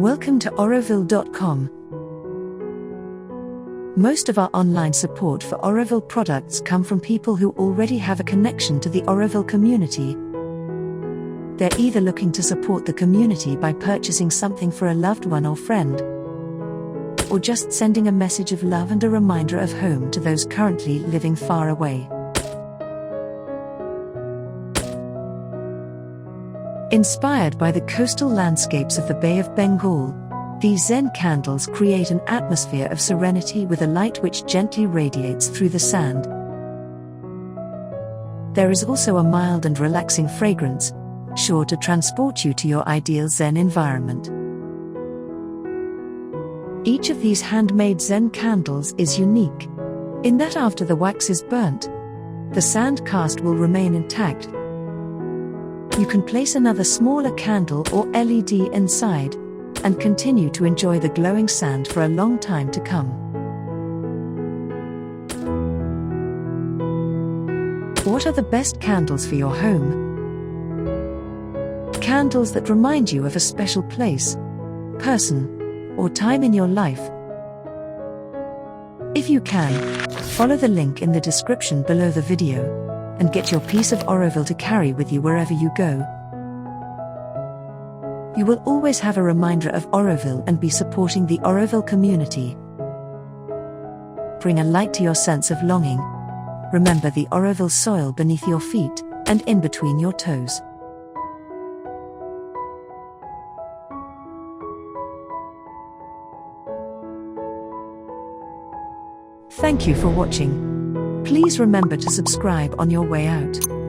Welcome to Auroville.com. Most of our online support for Auroville products come from people who already have a connection to the Auroville community. They're either looking to support the community by purchasing something for a loved one or friend, or just sending a message of love and a reminder of home to those currently living far away. Inspired by the coastal landscapes of the Bay of Bengal, these Zen candles create an atmosphere of serenity with a light which gently radiates through the sand. There is also a mild and relaxing fragrance, sure to transport you to your ideal Zen environment. Each of these handmade Zen candles is unique, in that after the wax is burnt, the sand cast will remain intact. You can place another smaller candle or LED inside, and continue to enjoy the glowing sand for a long time to come. What are the best candles for your home? Candles that remind you of a special place, person, or time in your life. If you can, follow the link in the description below the video, and get your piece of Auroville to carry with you wherever you go. You will always have a reminder of Auroville and be supporting the Auroville community. Bring a light to your sense of longing. Remember the Auroville soil beneath your feet and in between your toes. Thank you for watching. Please remember to subscribe on your way out.